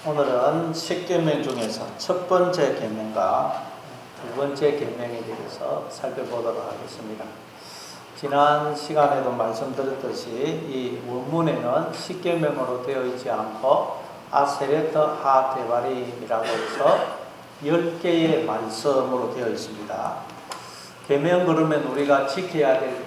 오늘은 10계명 중에서 첫 번째 계명과 두 번째 계명에 대해서 살펴보도록 하겠습니다. 지난 시간에도 말씀드렸듯이 이 원문에는 10계명으로 되어 있지 않고 아세레트 하데바림이라고 해서 10개의 말씀으로 되어 있습니다. 계명 그러면 우리가 지켜야 될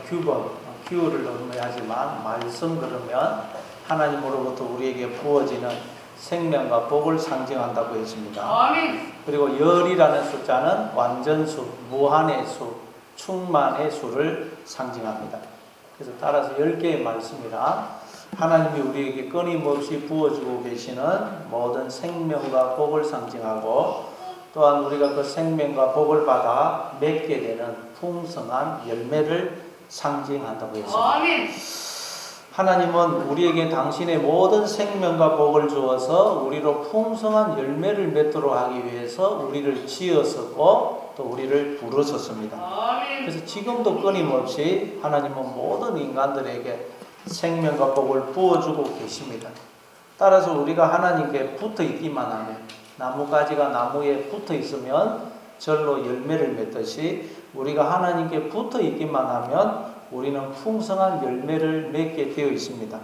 규율을 의미하지만 말씀 그러면 하나님으로부터 우리에게 부어지는 생명과 복을 상징한다고 했습니다. 아멘. 그리고 열이라는 숫자는 완전수, 무한의 수, 충만의 수를 상징합니다. 그래서 따라서 10개의 말씀이라 하나님이 우리에게 끊임없이 부어주고 계시는 모든 생명과 복을 상징하고, 또한 우리가 그 생명과 복을 받아 맺게 되는 풍성한 열매를 상징한다고 했습니다. 아멘. 하나님은 우리에게 당신의 모든 생명과 복을 주어서 우리로 풍성한 열매를 맺도록 하기 위해서 우리를 지었었고 또 우리를 부르셨습니다. 그래서 지금도 끊임없이 하나님은 모든 인간들에게 생명과 복을 부어주고 계십니다. 따라서 우리가 하나님께 붙어 있기만 하면, 나무가지가 나무에 붙어 있으면 절로 열매를 맺듯이 우리가 하나님께 붙어 있기만 하면 우리는 풍성한 열매를 맺게 되어 있습니다.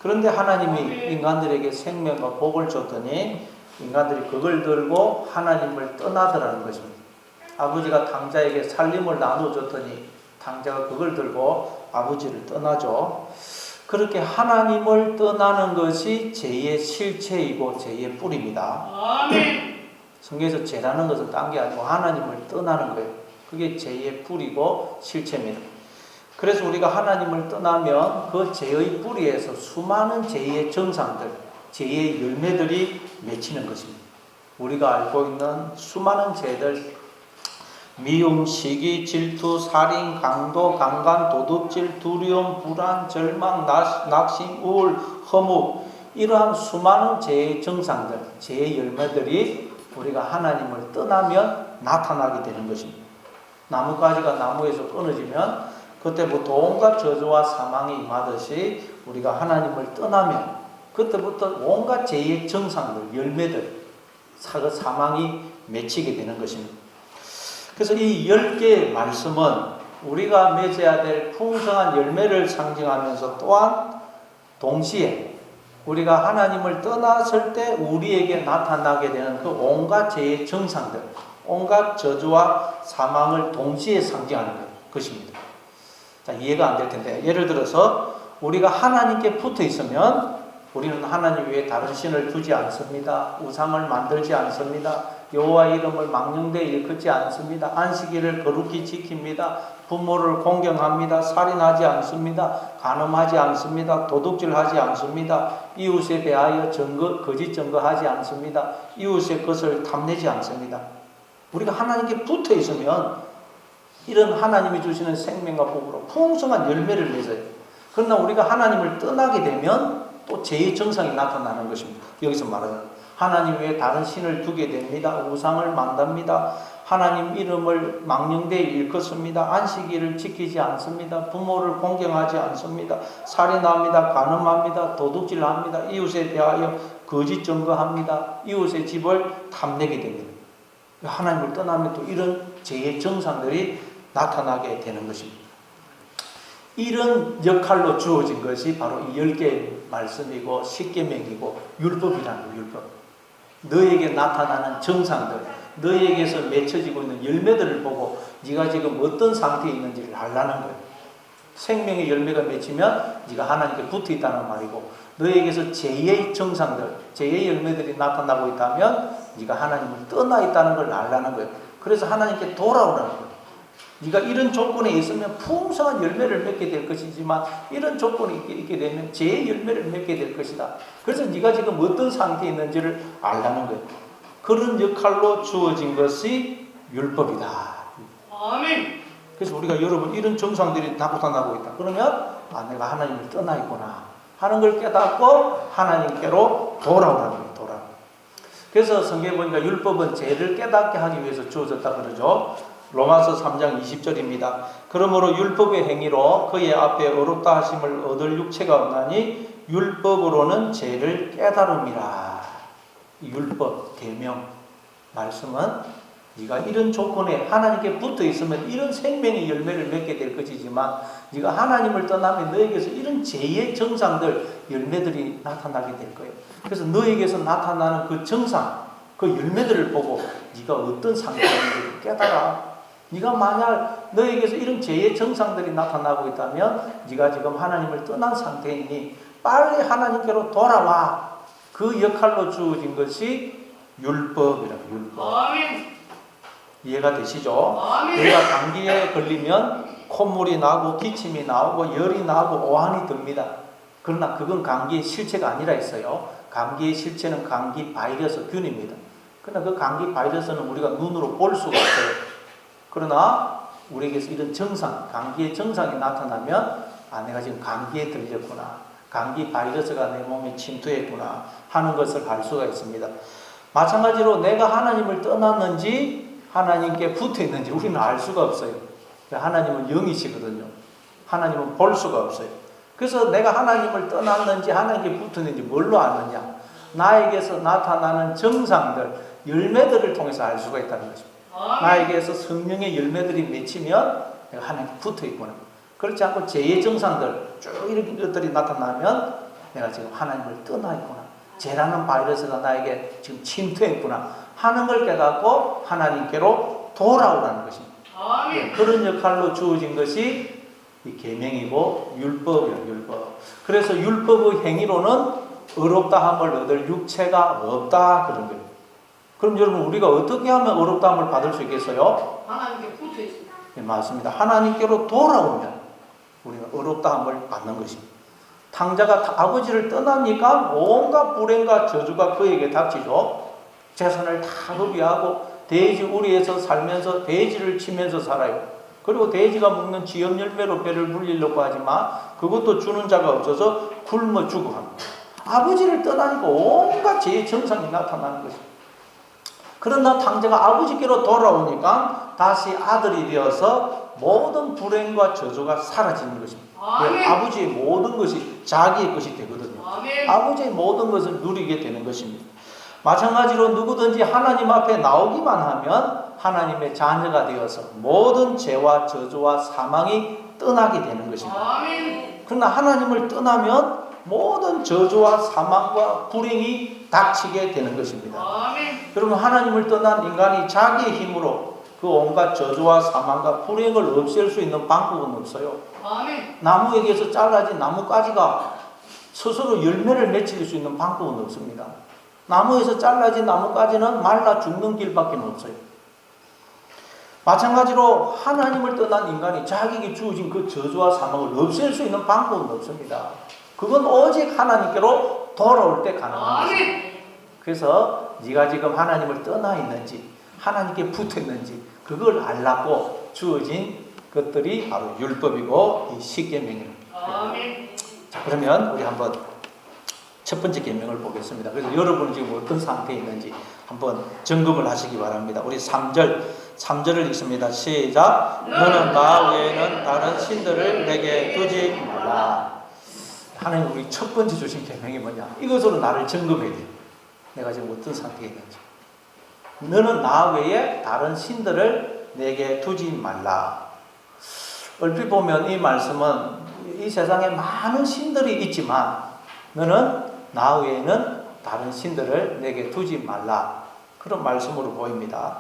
그런데 하나님이 인간들에게 생명과 복을 줬더니 인간들이 그걸 들고 하나님을 떠나더라는 것입니다. 아버지가 탕자에게 살림을 나눠줬더니 탕자가 그걸 들고 아버지를 떠나죠. 그렇게 하나님을 떠나는 것이 죄의 실체이고 죄의 뿌리입니다. 성경에서 죄라는 것은 딴 게 아니고 하나님을 떠나는 거예요. 그게 죄의 뿌리고 실체입니다. 그래서 우리가 하나님을 떠나면 그 죄의 뿌리에서 수많은 죄의 정상들, 죄의 열매들이 맺히는 것입니다. 우리가 알고 있는 수많은 죄들, 미움, 시기, 질투, 살인, 강도, 강간, 도둑질, 두려움, 불안, 절망, 낙심, 우울, 허무, 이러한 수많은 죄의 정상들, 죄의 열매들이 우리가 하나님을 떠나면 나타나게 되는 것입니다. 나무가지가 나무에서 끊어지면 그때부터 온갖 저주와 사망이 임하듯이 우리가 하나님을 떠나면 그때부터 온갖 죄의 정상들, 열매들, 사망이 맺히게 되는 것입니다. 그래서 이 10개의 말씀은 우리가 맺어야 될 풍성한 열매를 상징하면서 또한 동시에 우리가 하나님을 떠났을 때 우리에게 나타나게 되는 그 온갖 죄의 정상들, 온갖 저주와 사망을 동시에 상징하는 것입니다. 자, 이해가 안 될 텐데, 예를 들어서 우리가 하나님께 붙어 있으면 우리는 하나님 외에 다른 신을 두지 않습니다. 우상을 만들지 않습니다. 여호와 이름을 망령되이 일컫지 않습니다. 안식일을 거룩히 지킵니다. 부모를 공경합니다. 살인하지 않습니다. 간음하지 않습니다. 도둑질하지 않습니다. 이웃에 대하여 거짓 증거하지 않습니다. 이웃의 것을 탐내지 않습니다. 우리가 하나님께 붙어 있으면 이런 하나님이 주시는 생명과 복으로 풍성한 열매를 맺어요. 그러나 우리가 하나님을 떠나게 되면 또 죄의 정상이 나타나는 것입니다. 여기서 말하는 하나님 외에 다른 신을 두게 됩니다. 우상을 만답니다. 하나님 이름을 망령되이 일컫습니다. 안식일을 지키지 않습니다. 부모를 공경하지 않습니다. 살인합니다. 간음합니다. 도둑질합니다. 이웃에 대하여 거짓 증거합니다. 이웃의 집을 탐내게 됩니다. 하나님을 떠나면 또 이런 죄의 정상들이 나타나게 되는 것입니다. 이런 역할로 주어진 것이 바로 이 10개의 말씀이고 10계명이고 율법이라는 거예요. 율법. 너에게 나타나는 정상들, 너에게서 맺혀지고 있는 열매들을 보고 네가 지금 어떤 상태에 있는지를 알라는 거예요. 생명의 열매가 맺히면 네가 하나님께 붙어 있다는 말이고, 너에게서 죄의 정상들, 죄의 열매들이 나타나고 있다면 네가 하나님을 떠나 있다는 걸 알라는 거예요. 그래서 하나님께 돌아오라는 거예요. 네가 이런 조건에 있으면 풍성한 열매를 맺게 될 것이지만 이런 조건이 있게 되면 죄의 열매를 맺게 될 것이다. 그래서 네가 지금 어떤 상태에 있는지를 알라는 거예요. 그런 역할로 주어진 것이 율법이다. 아멘. 그래서 우리가 여러분 이런 정상들이 나타나고 있다. 그러면 내가 하나님을 떠나 있구나 하는 걸 깨닫고 하나님께로 돌아오라는 거예요. 그래서 성경에 보니까 율법은 죄를 깨닫게 하기 위해서 주어졌다 그러죠. 로마서 3장 20절입니다. 그러므로 율법의 행위로 그의 앞에 어렵다 하심을 얻을 육체가 없나니 율법으로는 죄를 깨달음이라. 율법, 계명, 말씀은 네가 이런 조건에 하나님께 붙어 있으면 이런 생명의 열매를 맺게 될 것이지만 네가 하나님을 떠나면 너에게서 이런 죄의 정상들, 열매들이 나타나게 될 거예요. 그래서 너에게서 나타나는 그 정상, 그 열매들을 보고 네가 어떤 상태인지 깨달아. 네가 만약 너에게서 이런 죄의 정상들이 나타나고 있다면 네가 지금 하나님을 떠난 상태이니 빨리 하나님께로 돌아와. 그 역할로 주어진 것이 율법이라고. 율법. 아멘. 이해가 되시죠? 아멘. 우리가 감기에 걸리면 콧물이 나고 기침이 나오고 열이 나고 오한이 듭니다. 그러나 그건 감기의 실체가 아니라 했어요. 감기의 실체는 감기 바이러스 균입니다. 그러나 그 감기 바이러스는 우리가 눈으로 볼 수가 없어요. 그러나 우리에게서 이런 정상, 감기의 정상이 나타나면 내가 지금 감기에 들렸구나. 감기 바이러스가 내 몸에 침투했구나 하는 것을 알 수가 있습니다. 마찬가지로 내가 하나님을 떠났는지 하나님께 붙어 있는지 우리는 알 수가 없어요. 하나님은 영이시거든요. 하나님은 볼 수가 없어요. 그래서 내가 하나님을 떠났는지 하나님께 붙어 있는지 뭘로 아느냐? 나에게서 나타나는 정상들, 열매들을 통해서 알 수가 있다는 것입니다. 나에게서 성령의 열매들이 맺히면 내가 하나님께 붙어 있구나. 그렇지 않고 죄의 정상들 쭉 이런 것들이 나타나면 내가 지금 하나님을 떠나 있구나. 죄라는 바이러스가 나에게 지금 침투했구나 하는 걸 깨닫고 하나님께로 돌아오라는 것입니다. 네, 그런 역할로 주어진 것이 이 계명이고 율법이에요. 율법. 그래서 율법의 행위로는 의롭다함을 얻을 육체가 없다 그런 거예요. 그럼 여러분 우리가 어떻게 하면 의롭다함을 받을 수 있겠어요? 하나님께 붙어 있습니다. 네, 맞습니다. 하나님께로 돌아오면 우리가 의롭다함을 받는 것입니다. 탕자가 아버지를 떠나니까 온갖 불행과 저주가 그에게 닥치죠. 재산을 다 허비하고 돼지 우리에서 살면서 돼지를 치면서 살아요. 그리고 돼지가 먹는 지엽 열매로 배를 불리려고 하지만 그것도 주는 자가 없어서 굶어 죽어갑니다. 아버지를 떠나니까 온갖 죄의 정상이 나타나는 것입니다. 그러나 탕자가 아버지께로 돌아오니까 다시 아들이 되어서 모든 불행과 저주가 사라지는 것입니다. 아버지의 모든 것이 자기의 것이 되거든요. 아버지의 모든 것을 누리게 되는 것입니다. 마찬가지로 누구든지 하나님 앞에 나오기만 하면 하나님의 자녀가 되어서 모든 죄와 저주와 사망이 떠나게 되는 것입니다. 그러나 하나님을 떠나면 모든 저주와 사망과 불행이 닥치게 되는 것입니다. 여러분 하나님을 떠난 인간이 자기의 힘으로 그 온갖 저주와 사망과 불행을 없앨 수 있는 방법은 없어요. 나무에게서 잘라진 나뭇가지가 스스로 열매를 맺힐 수 있는 방법은 없습니다. 나무에서 잘라진 나뭇가지는 말라 죽는 길밖에 없어요. 마찬가지로 하나님을 떠난 인간이 자기에게 주어진 그 저주와 사망을 없앨 수 있는 방법은 없습니다. 그건 오직 하나님께로 돌아올 때 가능한 것입니다. 그래서 네가 지금 하나님을 떠나 있는지 하나님께 붙어 있는지 그걸 알라고 주어진 것들이 바로 율법이고 이 십계명입니다. 자, 그러면 우리 한번 첫 번째 계명을 보겠습니다. 그래서 여러분은 지금 어떤 상태에 있는지 한번 점검을 하시기 바랍니다. 우리 3절을 읽습니다. 시작. 너는 나 외에는 다른 신들을 내게 두지 말라. 하나님 우리 첫 번째 주신 계명이 뭐냐? 이것으로 나를 점검해야 돼요. 내가 지금 어떤 상태에 있는지. 너는 나 외에 다른 신들을 내게 두지 말라. 얼핏 보면 이 말씀은 이 세상에 많은 신들이 있지만 너는 나 외에는 다른 신들을 내게 두지 말라. 그런 말씀으로 보입니다.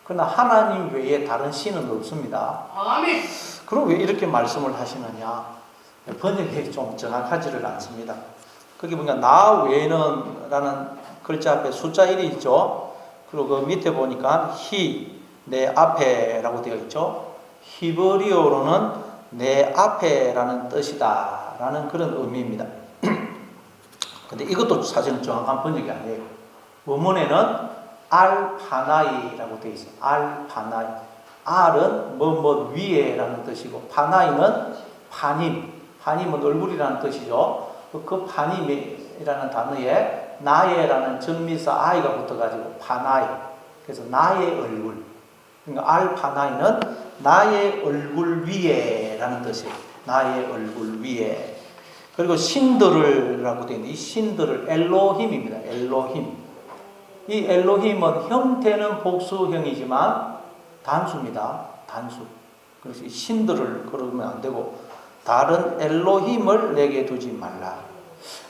그러나 하나님 외에 다른 신은 없습니다. 아멘. 그럼 왜 이렇게 말씀을 하시느냐? 번역이 좀 정확하지를 않습니다. 거기 보니까 나 외에는 라는 글자 앞에 숫자 1이 있죠. 그리고 그 밑에 보니까 내 앞에 라고 되어 있죠. 히브리어로는 내 앞에라는 뜻이다 라는 그런 의미입니다. 근데 이것도 사실은 정확한 번역이 아니에요. 원문에는 알파나이라고 되어 있어요. 알파나이. 알은 뭐뭐 위에 라는 뜻이고 파나이는 파님은 얼굴이라는 뜻이죠. 그 파님이라는 단어에 나의라는 전미사 아이가 붙어가지고 파나이. 그래서 나의 얼굴. 그러니까 알파나이는 나의 얼굴 위에 라는 뜻이에요. 나의 얼굴 위에. 그리고 신들을 라고 되어 있는데 이 신들을 엘로힘입니다. 엘로힘. 이 엘로힘은 형태는 복수형이지만 단수입니다. 단수. 그래서 신들을 그러면 안 되고 다른 엘로힘을 내게 두지 말라.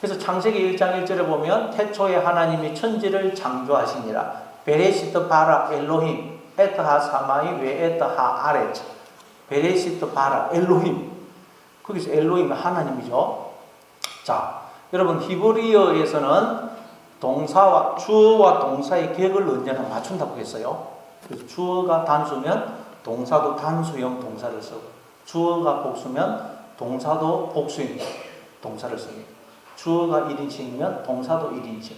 그래서 창세기 1장 1절에 보면 태초에 하나님이 천지를 창조하시니라. 베레시트 바라 엘로힘 에트하 사마이 웨 에트하 아레츠. 베레시트 바라 엘로힘. 거기서 엘로힘은 하나님이죠. 자, 여러분 히브리어에서는 동사와 주어와 동사의 격을 언제나 맞춘다고 했어요. 그래서 주어가 단수면 동사도 단수형 동사를 쓰고 주어가 복수면 동사도 복수형 동사를 씁니다. 주어가 1인칭이면 동사도 1인칭,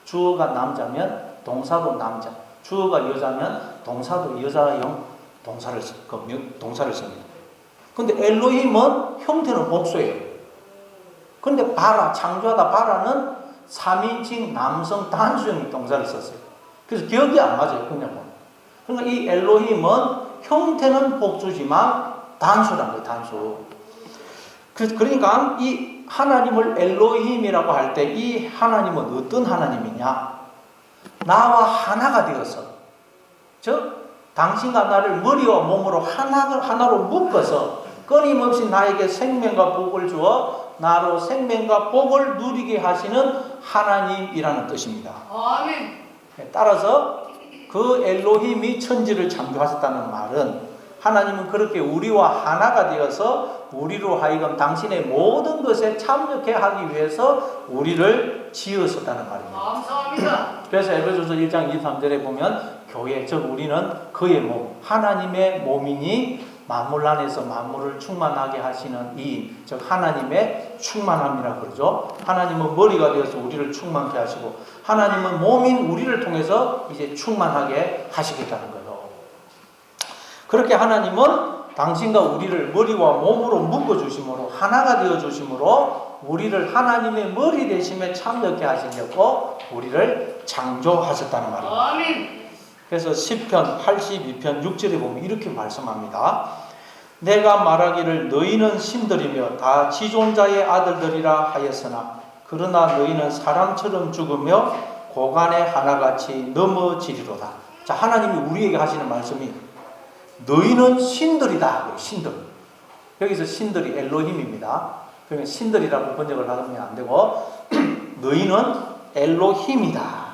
주어가 남자면 동사도 남자, 주어가 여자면 동사도 여자형 동사를 씁니다. 근데 엘로힘은 형태는 복수예요. 근데 바라, 창조하다 바라는 3인칭 남성 단수형 동사를 썼어요. 그래서 기억이 안 맞아요. 그러니까 이 엘로힘은 형태는 복수지만 단수란 거예요. 단수. 그러니까 이 하나님을 엘로힘이라고 할 때 이 하나님은 어떤 하나님이냐? 나와 하나가 되어서, 즉 당신과 나를 머리와 몸으로 하나로 묶어서 끊임없이 나에게 생명과 복을 주어 나로 생명과 복을 누리게 하시는 하나님이라는 뜻입니다. 아멘. 따라서 그 엘로힘이 천지를 창조하셨다는 말은 하나님은 그렇게 우리와 하나가 되어서 우리로 하여금 당신의 모든 것에 참여케 하기 위해서 우리를 지으셨다는 말입니다. 감사합니다. 그래서 에베소서 1장 23절에 보면 교회, 즉 우리는 그의 몸, 하나님의 몸이니 만물 안에서 만물을 충만하게 하시는 이인, 즉 하나님의 충만함이라 그러죠. 하나님은 머리가 되어서 우리를 충만케 하시고 하나님은 몸인 우리를 통해서 이제 충만하게 하시겠다는 거예요. 그렇게 하나님은 당신과 우리를 머리와 몸으로 묶어주심으로 하나가 되어주심으로 우리를 하나님의 머리 되심에 참여케 하시려고 우리를 창조하셨다는 말입니다. 아멘. 그래서 시편 82편 6절에 보면 이렇게 말씀합니다. 내가 말하기를 너희는 신들이며 다 지존자의 아들들이라 하였으나 그러나 너희는 사람처럼 죽으며 고간의 하나같이 넘어지리로다. 자, 하나님이 우리에게 하시는 말씀이 너희는 신들이다. 신들. 여기서 신들이 엘로힘입니다. 그러면 신들이라고 번역을 하면 안 되고 너희는 엘로힘이다.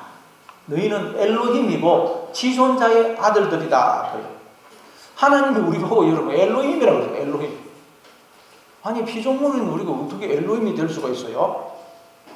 너희는 엘로힘이고 지존자의 아들들이다. 하나님이 우리 보고 여러분 엘로힘이라고 그래요. 엘로힘. 아니 피조물인 우리가 어떻게 엘로힘이 될 수가 있어요?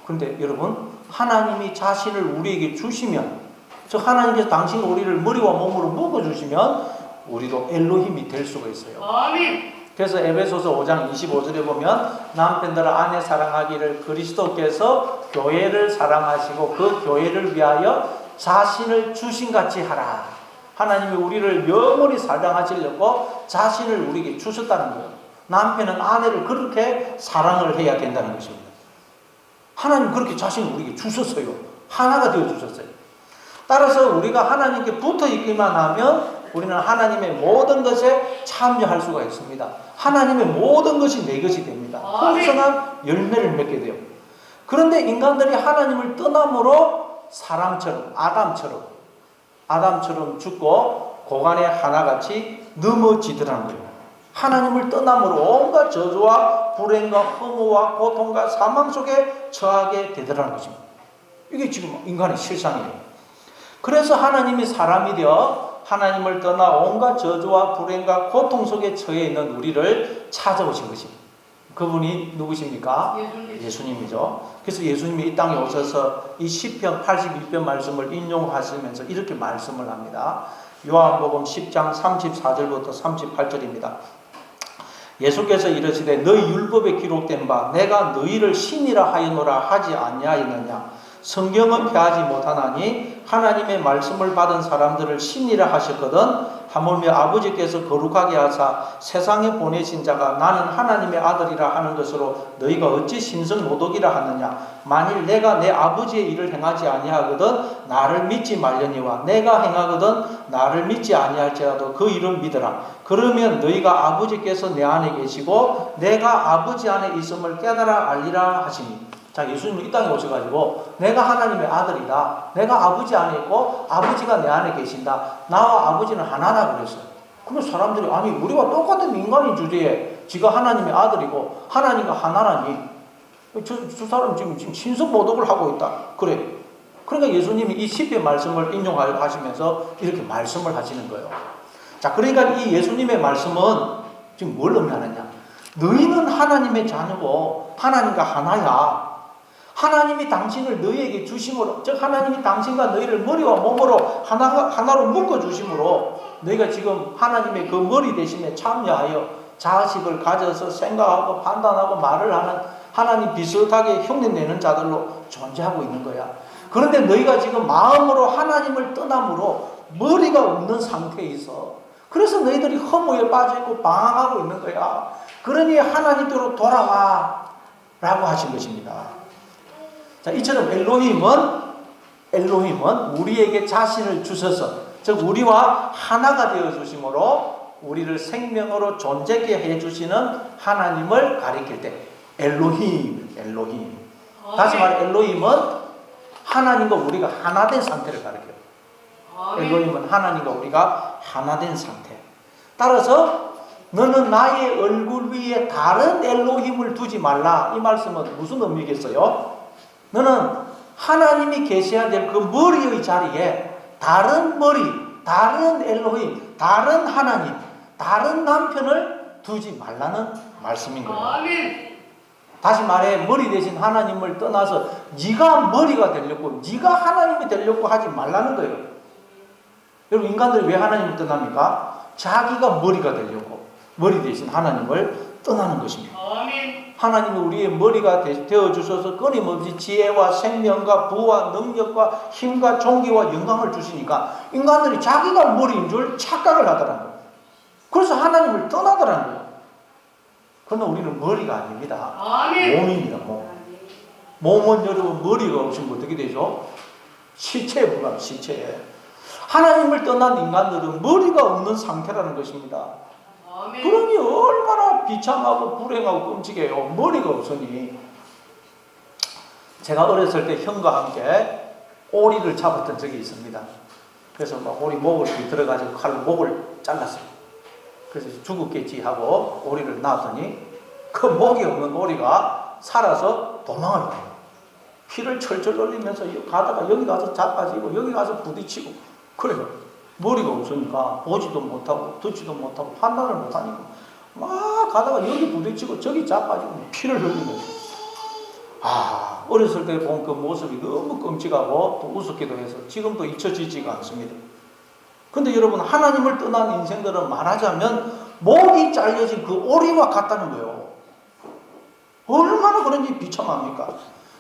그런데 여러분 하나님이 자신을 우리에게 주시면, 즉 하나님께서 당신과 우리를 머리와 몸으로 묶어주시면 우리도 엘로힘이 될 수가 있어요. 아멘. 그래서 에베소서 5장 25절에 보면 남편들아 아내 사랑하기를 그리스도께서 교회를 사랑하시고 그 교회를 위하여 자신을 주신같이 하라. 하나님이 우리를 영원히 사랑하시려고 자신을 우리에게 주셨다는 거예요. 남편은 아내를 그렇게 사랑을 해야 된다는 것입니다. 하나님 그렇게 자신을 우리에게 주셨어요. 하나가 되어 주셨어요. 따라서 우리가 하나님께 붙어 있기만 하면 우리는 하나님의 모든 것에 참여할 수가 있습니다. 하나님의 모든 것이 내 것이 됩니다. 풍성한 열매를 맺게 돼요. 그런데 인간들이 하나님을 떠남으로 사람처럼 아담처럼 죽고 고간의 하나같이 넘어지더라는 거예요. 하나님을 떠남으로 온갖 저주와 불행과 허무와 고통과 사망 속에 처하게 되더라는 것입니다. 이게 지금 인간의 실상이에요. 그래서 하나님이 사람이 되어 하나님을 떠나 온갖 저주와 불행과 고통 속에 처해 있는 우리를 찾아오신 것입니다. 그분이 누구십니까? 예수님이죠. 그래서 예수님이 이 땅에 오셔서 이 시편 82편 말씀을 인용하시면서 이렇게 말씀을 합니다. 요한복음 10장 34절부터 38절입니다. 예수께서 이르시되 너희 율법에 기록된 바 내가 너희를 신이라 하였노라 하지 아니하였느냐. 성경은 폐하지 못하나니 하나님의 말씀을 받은 사람들을 신이라 하셨거든. 하물며 아버지께서 거룩하게 하사 세상에 보내신 자가 나는 하나님의 아들이라 하는 것으로 너희가 어찌 신성모독이라 하느냐. 만일 내가 내 아버지의 일을 행하지 아니하거든 나를 믿지 말려니와 내가 행하거든 나를 믿지 아니할지라도 그 일을 믿으라. 그러면 너희가 아버지께서 내 안에 계시고 내가 아버지 안에 있음을 깨달아 알리라 하시니. 자, 예수님은 이 땅에 오셔가지고 내가 하나님의 아들이다. 내가 아버지 안에 있고 아버지가 내 안에 계신다. 나와 아버지는 하나다 그랬어요. 그러면 사람들이 아니 우리와 똑같은 인간인 주제에 지가 하나님의 아들이고 하나님과 하나라니 저 사람 지금 신성 모독을 하고 있다. 그래. 그러니까 예수님이 이 시편 말씀을 인용하시면서 이렇게 말씀을 하시는 거예요. 자, 그러니까 이 예수님의 말씀은 지금 뭘 의미하느냐? 너희는 하나님의 자녀고 하나님과 하나야. 하나님이 당신을 너희에게 주심으로, 즉 하나님이 당신과 너희를 머리와 몸으로 하나로 묶어 주심으로 너희가 지금 하나님의 그 머리 대신에 참여하여 자식을 가져서 생각하고 판단하고 말을 하는 하나님 비슷하게 흉내내는 자들로 존재하고 있는 거야. 그런데 너희가 지금 마음으로 하나님을 떠남으로 머리가 없는 상태에 있어. 그래서 너희들이 허무에 빠져있고 방황하고 있는 거야. 그러니 하나님께로 돌아와 라고 하신 것입니다. 자, 이처럼 엘로힘은 우리에게 자신을 주셔서, 즉 우리와 하나가 되어 주심으로 우리를 생명으로 존재케 해 주시는 하나님을 가리킬 때 엘로힘. 다시 말해 엘로힘은 하나님과 우리가 하나 된 상태를 가리켜요. 엘로힘은 하나님과 우리가 하나 된 상태. 따라서 너는 나의 얼굴 위에 다른 엘로힘을 두지 말라. 이 말씀은 무슨 의미겠어요? 너는 하나님이 계셔야 될 그 머리의 자리에 다른 머리, 다른 엘로힘, 다른 하나님, 다른 남편을 두지 말라는 말씀인 거예요. 다시 말해 머리 대신 하나님을 떠나서 네가 머리가 되려고, 네가 하나님이 되려고 하지 말라는 거예요. 여러분, 인간들이 왜 하나님을 떠납니까? 자기가 머리가 되려고 머리 대신 하나님을 떠나는 것입니다. 하나님이 우리의 머리가 되어주셔서 끊임없이 지혜와 생명과 부와 능력과 힘과 존귀와 영광을 주시니까 인간들이 자기가 머리인 줄 착각을 하더라는 거예요. 그래서 하나님을 떠나더라는 거예요. 그러나 우리는 머리가 아닙니다. 몸입니다. 몸은 여러분 머리가 없으면 어떻게 되죠? 시체에 불과한 시체에. 하나님을 떠난 인간들은 머리가 없는 상태라는 것입니다. 그러니 얼마나 비참하고 불행하고 끔찍해요. 머리가 없으니. 제가 어렸을 때 형과 함께 오리를 잡았던 적이 있습니다. 그래서 막 오리 목을 들어가지고 칼로 목을 잘랐어요. 그래서 죽었겠지 하고 오리를 놔뒀더니 그 목이 없는 오리가 살아서 도망을 가요. 피를 철철 흘리면서 가다가 여기 가서 자빠지고 여기 가서 부딪히고 그래요. 머리가 없으니까 보지도 못하고 듣지도 못하고 판단을 못하니까 막 가다가 여기 부딪히고 저기 자빠지고 피를 흘리면서 어렸을 때 본 그 모습이 너무 끔찍하고 또 우습기도 해서 지금도 잊혀지지가 않습니다. 근데 여러분, 하나님을 떠난 인생들은 말하자면 목이 잘려진 그 오리와 같다는 거예요. 얼마나 그런지 비참합니까?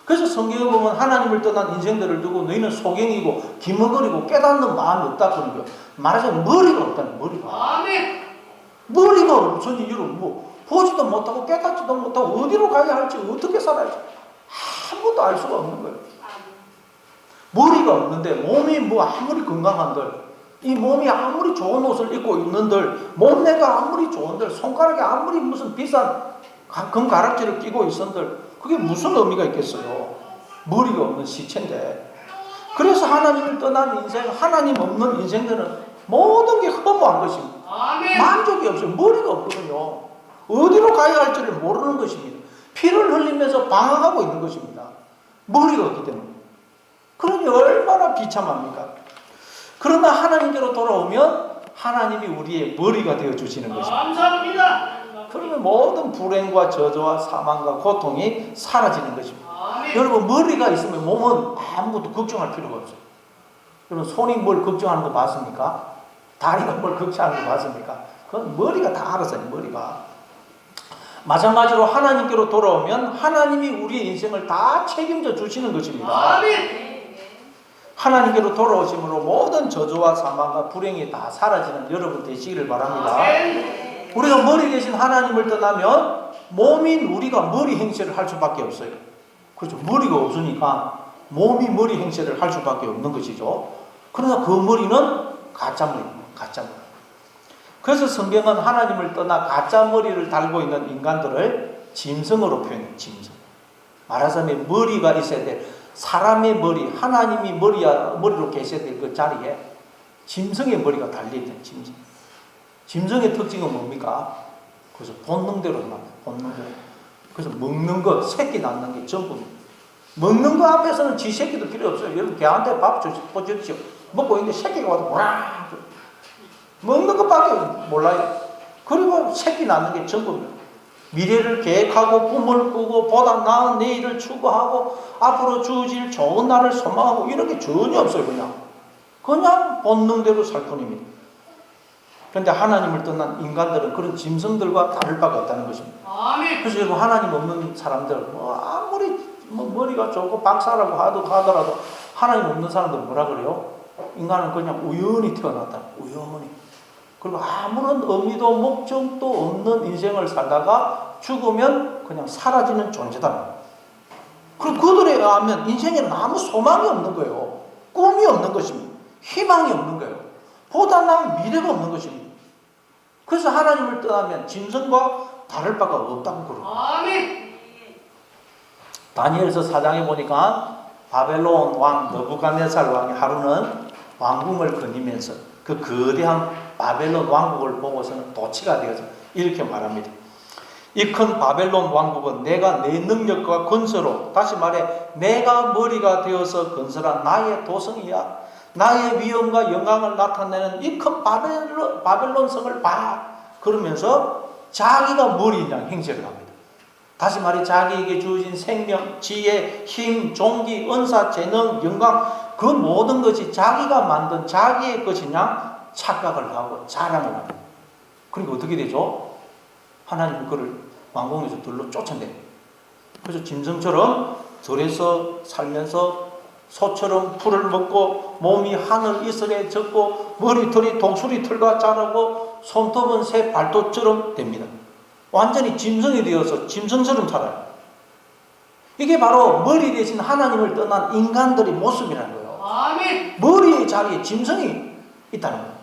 그래서 성경에 보면 하나님을 떠난 인생들을 두고 너희는 소경이고 기머거리고 깨닫는 마음이 없다 그러는 거예요. 말하자면 머리가 없다는 거예요. 머리가 없으니 여러분 보지도 못하고 깨닫지도 못하고 어디로 가야 할지 어떻게 살아야 할지 아무것도 알 수가 없는 거예요. 머리가 없는데 몸이 아무리 건강한들, 이 몸이 아무리 좋은 옷을 입고 있는들, 몸매가 아무리 좋은들, 손가락에 아무리 무슨 비싼 금가락지를 끼고 있은들 그게 무슨 의미가 있겠어요? 머리가 없는 시체인데. 그래서 하나님을 떠난 인생, 하나님 없는 인생들은 모든 게 허무한 것입니다. 만족이 없어요. 머리가 없거든요. 어디로 가야 할지를 모르는 것입니다. 피를 흘리면서 방황하고 있는 것입니다. 머리가 없기 때문에. 그러니 얼마나 비참합니까? 그러나 하나님께로 돌아오면 하나님이 우리의 머리가 되어주시는 것입니다. 감사합니다. 그러면 모든 불행과 저주와 사망과 고통이 사라지는 것입니다. 여러분, 머리가 있으면 몸은 아무것도 걱정할 필요가 없어요. 여러분, 손이 뭘 걱정하는 거 봤습니까? 다리가 뭘 걱정하는 거 봤습니까? 그건 머리가 다 알아서 해요. 머리가. 마찬가지로 하나님께로 돌아오면 하나님이 우리의 인생을 다 책임져 주시는 것입니다. 하나님께로 돌아오심으로 모든 저주와 사망과 불행이 다 사라지는 여러분 되시기를 바랍니다. 우리가 머리 대신 하나님을 떠나면 몸인 우리가 머리 행세를 할 수밖에 없어요. 그렇죠. 머리가 없으니까 몸이 머리 행세를 할 수밖에 없는 것이죠. 그러나 그 머리는 가짜 머리입니다. 가짜 머리. 그래서 성경은 하나님을 떠나 가짜 머리를 달고 있는 인간들을 짐승으로 표현해요. 짐승. 말하자면 머리가 있어야 돼. 사람의 머리, 하나님이 머리로 계셔야 될 그 자리에 짐승의 머리가 달려있는 짐승. 짐승의 특징은 뭡니까? 그래서 본능대로 나옵니다. 본능대로. 그래서 먹는 거, 새끼 낳는 게 전부입니다. 먹는 거 앞에서는 지 새끼도 필요 없어요. 여러분 개한테 밥 주십시오. 먹고 있는데 새끼가 와서 뭐라 먹는 것밖에 몰라요. 그리고 새끼 낳는 게 전부입니다. 미래를 계획하고 꿈을 꾸고 보다 나은 내일을 추구하고 앞으로 주어질 좋은 날을 소망하고 이런 게 전혀 없어요. 그냥 본능대로 살 뿐입니다. 그런데 하나님을 떠난 인간들은 그런 짐승들과 다를 바가 없다는 것입니다. 그래서 여러분 하나님 없는 사람들 아무리 머리가 좋고 박사라고 하더라도 하나님 없는 사람들 뭐라 그래요? 인간은 그냥 우연히 태어났다. 우연히. 그리고 아무런 의미도 목적도 없는 인생을 살다가 죽으면 그냥 사라지는 존재다. 그리고 그들에 의하면 인생에는 아무 소망이 없는 거예요. 꿈이 없는 것입니다. 희망이 없는 거예요. 보다 나은 미래가 없는 것입니다. 그래서 하나님을 떠나면 짐승과 다를 바가 없다고 그러고. 다니엘서 4장에 보니까 바벨론 왕 느부갓네살 왕이 하루는 왕궁을 거니면서 그 거대한 바벨론 왕국을 보고서는 도치가 되어서 이렇게 말합니다. 이 큰 바벨론 왕국은 내가 내 능력과 건설로, 다시 말해 내가 머리가 되어서 건설한 나의 도성이야. 나의 위엄과 영광을 나타내는 이 큰 바벨론 성을 봐. 그러면서 자기가 머리인 양 행세를 합니다. 다시 말해 자기에게 주어진 생명, 지혜, 힘, 종기, 은사, 재능, 영광 그 모든 것이 자기가 만든 자기의 것이냐 착각을 하고 자랑을 합니다. 그리고 어떻게 되죠? 하나님은 그를 왕궁에서 들러 쫓아내요. 그래서 짐승처럼 들에서 살면서 소처럼 풀을 먹고 몸이 하늘 이슬에 젖고 머리털이 독수리 털과 자라고 손톱은 새 발톱처럼 됩니다. 완전히 짐승이 되어서 짐승처럼 살아요. 이게 바로 머리 대신 하나님을 떠난 인간들의 모습이라는 거예요. 아멘. 머리의 자리에 짐승이 있다는 거예요.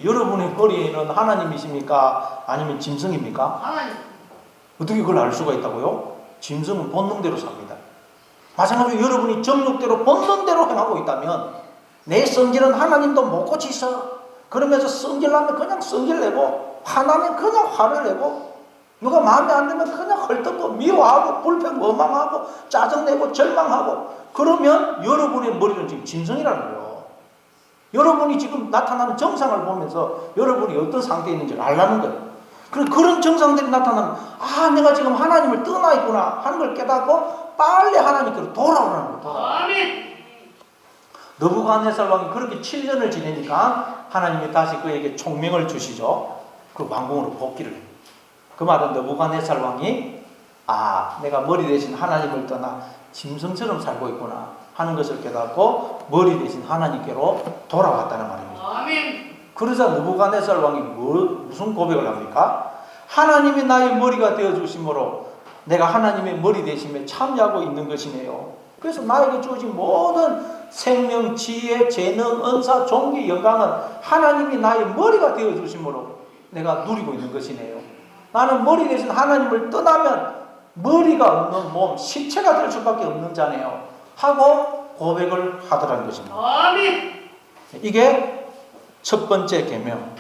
여러분의 머리에는 하나님이십니까? 아니면 짐승입니까? 하나님. 어떻게 그걸 알 수가 있다고요? 짐승은 본능대로 삽니다. 마찬가지로 여러분이 정욕대로 본능대로 행하고 있다면 내 성질은 하나님도 못 고치셔. 그러면서 성질나면 그냥 성질내고 화나면 그냥 화를 내고 누가 마음에 안 들면 그냥 헐뜯고 미워하고 불평 원망하고 짜증내고 절망하고 그러면 여러분의 머리는 지금 짐승이라는 거예요. 여러분이 지금 나타나는 정상을 보면서 여러분이 어떤 상태에 있는지 알라는 거예요. 그런 정상들이 나타나면 내가 지금 하나님을 떠나 있구나 하는 걸 깨닫고 빨리 하나님께로 돌아오라는 거예요. 아멘. 느부갓네살 왕이 그렇게 7년을 지내니까 하나님이 다시 그에게 총명을 주시죠. 그 왕궁으로 복귀를 해요. 그 말은 느부갓네살 왕이 내가 머리 대신 하나님을 떠나 짐승처럼 살고 있구나 하는 것을 깨닫고 머리 대신 하나님께로 돌아왔다는 말입니다. 아멘. 그러자 느부갓네살 왕이 무슨 고백을 합니까? 하나님이 나의 머리가 되어주심으로 내가 하나님의 머리 대심에 참여하고 있는 것이네요. 그래서 나에게 주어진 모든 생명, 지혜, 재능, 은사, 종기, 영광은 하나님이 나의 머리가 되어주심으로 내가 누리고 있는 것이네요. 나는 머리 대신 하나님을 떠나면 머리가 없는 몸, 시체가 될 수밖에 없는 자네요. 하고 고백을 하더라는 것입니다. 아멘. 이게 첫 번째 계명.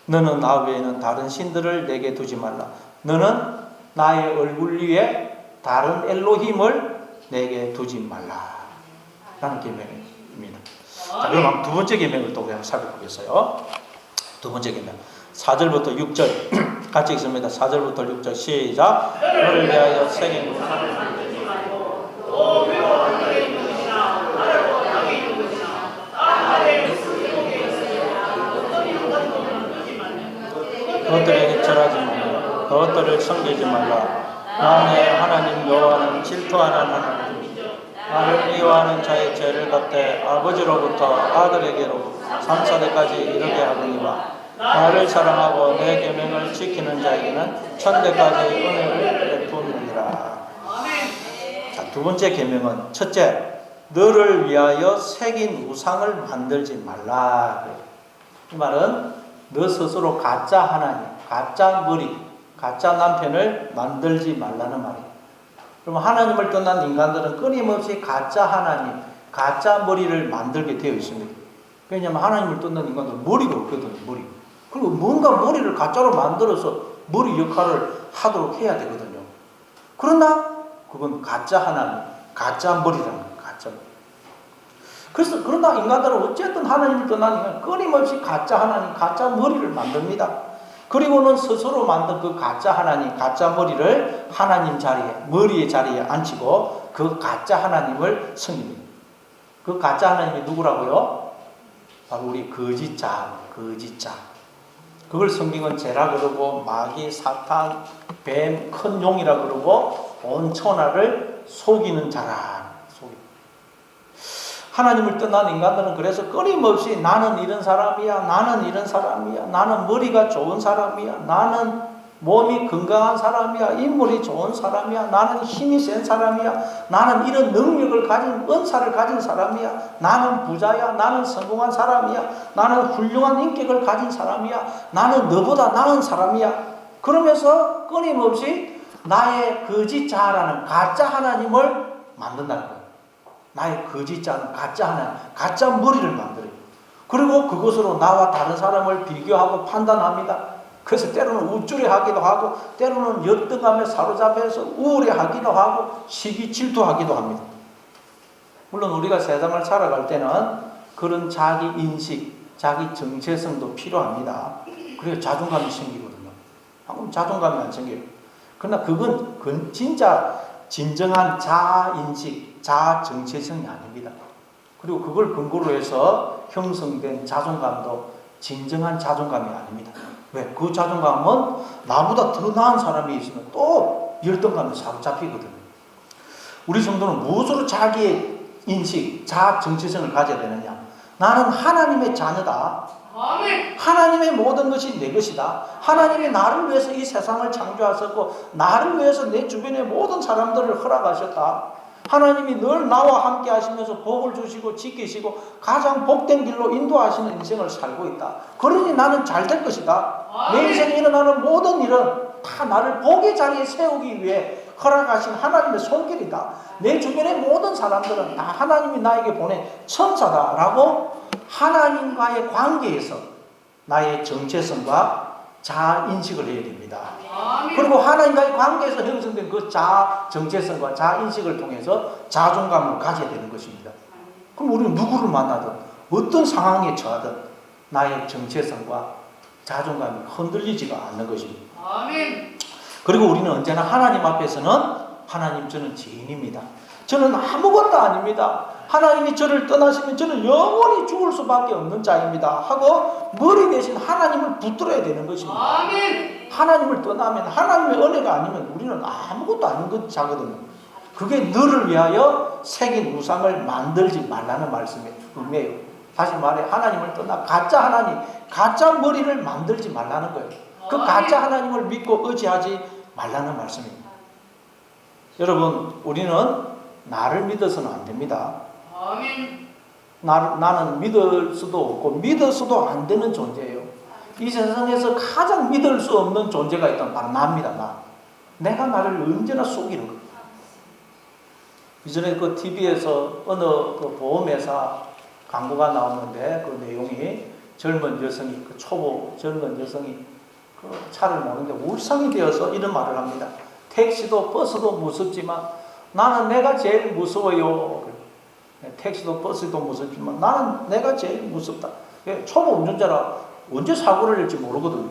너는 나 외에는 다른 신들을 내게 두지 말라. 너는 나의 얼굴 위에 다른 엘로힘을 내게 두지 말라. 라는 계명입니다. 자, 그럼 두 번째 계명을 또 그냥 살펴보겠어요. 두 번째 계명. 4절부터 6절 같이 읽습니다. 4절부터 6절 시작. 너를 위하여 새긴 그것들에게 절하지 말라. 그것들을 섬기지 말라. 나의 하나님 여호와는 질투하는 하나님. 나를 미워하는 자의 죄를 갚되 아버지로부터 아들에게로 3,4대까지 이르게 하거니와 나를 사랑하고 내 계명을 지키는 자에게는 천대까지 은혜를 베푸느니라. 자, 두 번째 계명은 첫째, 너를 위하여 새긴 우상을 만들지 말라. 이 말은 너 스스로 가짜 하나님, 가짜 머리, 가짜 남편을 만들지 말라는 말이에요. 그러면 하나님을 떠난 인간들은 끊임없이 가짜 하나님, 가짜 머리를 만들게 되어 있습니다. 왜냐하면 하나님을 떠난 인간들은 머리가 없거든요. 머리. 그리고 뭔가 머리를 가짜로 만들어서 머리 역할을 하도록 해야 되거든요. 그러나 그건 가짜 하나님, 가짜 머리라는 거예요. 가짜 머리. 그래서 그러나 인간들은 어쨌든 하나님을 떠난 인간 끊임없이 가짜 하나님, 가짜 머리를 만듭니다. 그리고는 스스로 만든 그 가짜 하나님, 가짜 머리를 하나님 자리에, 머리의 자리에 앉히고 그 가짜 하나님을 섬깁니다. 그 가짜 하나님이 누구라고요? 바로 우리 거짓자, 거짓자. 그걸 성경은 죄라 그러고 마귀, 사탄, 뱀, 큰 용이라 그러고 온 천하를 속이는 자라. 하나님을 떠난 인간들은 그래서 끊임없이 나는 이런 사람이야, 나는 이런 사람이야, 나는 머리가 좋은 사람이야, 나는 몸이 건강한 사람이야, 인물이 좋은 사람이야, 나는 힘이 센 사람이야, 나는 이런 능력을 가진, 은사를 가진 사람이야, 나는 부자야, 나는 성공한 사람이야, 나는 훌륭한 인격을 가진 사람이야, 나는 너보다 나은 사람이야. 그러면서 끊임없이 나의 거짓자라는 가짜 하나님을 만든다는 거예요. 나의 거짓자는 가짜 하나님, 가짜 머리를 만들어요. 그리고 그것으로 나와 다른 사람을 비교하고 판단합니다. 그래서 때로는 우쭐해하기도 하고 때로는 역등함에 사로잡혀서 우울해하기도 하고 시기 질투하기도 합니다. 물론 우리가 세상을 살아갈 때는 그런 자기 인식, 자기 정체성도 필요합니다. 그래야 자존감이 생기거든요. 방금 자존감이 안 생겨요. 그러나 그건 진짜 진정한 자인식, 자정체성이 아닙니다. 그리고 그걸 근거로 해서 형성된 자존감도 진정한 자존감이 아닙니다. 왜? 그 자존감은 나보다 더 나은 사람이 있으면 또 열등감에 사로잡히거든요. 우리 성도는 무엇으로 자기의 인식, 자정체성을 가져야 되느냐? 나는 하나님의 자녀다. 하나님의 모든 것이 내 것이다. 하나님이 나를 위해서 이 세상을 창조하셨고 나를 위해서 내 주변의 모든 사람들을 허락하셨다. 하나님이 늘 나와 함께 하시면서 복을 주시고 지키시고 가장 복된 길로 인도하시는 인생을 살고 있다. 그러니 나는 잘 될 것이다. 내 인생에 일어나는 모든 일은 다 나를 복의 자리에 세우기 위해 허락하신 하나님의 손길이다. 내 주변의 모든 사람들은 다 하나님이 나에게 보낸 천사다라고 하나님과의 관계에서 나의 정체성과 자인식을 해야 됩니다. 그리고 하나님과의 관계에서 형성된 그 자정체성과 자인식을 통해서 자존감을 가져야 되는 것입니다. 그럼 우리는 누구를 만나든 어떤 상황에 처하든 나의 정체성과 자존감이 흔들리지가 않는 것입니다. 그리고 우리는 언제나 하나님 앞에서는 하나님 저는 죄인입니다. 저는 아무것도 아닙니다. 하나님이 저를 떠나시면 저는 영원히 죽을 수밖에 없는 자입니다 하고 머리 대신 하나님을 붙들어야 되는 것입니다. 하나님을 떠나면 하나님의 은혜가 아니면 우리는 아무것도 아닌 자거든요. 그게 너를 위하여 새긴 우상을 만들지 말라는 말씀의 의미예요. 다시 말해 하나님을 떠나 가짜 하나님, 가짜 머리를 만들지 말라는 거예요. 그 가짜 하나님을 믿고 의지하지 말라는 말씀입니다. 여러분, 우리는 나를 믿어서는 안 됩니다. 나는 믿을 수도 없고 믿어서도 안 되는 존재예요. 이 세상에서 가장 믿을 수 없는 존재가 있다면 바로 나입니다. 내가 나를 언제나 속이는 거예요. 이전에 그 TV에서 어느 그 보험회사 광고가 나오는데 그 내용이 젊은 여성이, 그 초보 젊은 여성이 그 차를 모는데 울상이 되어서 이런 말을 합니다. 택시도 버스도 무섭지만 나는 내가 제일 무서워요. 택시도 버스도 무섭지만 나는 내가 제일 무섭다. 초보 운전자라 언제 사고를 낼지 모르거든요.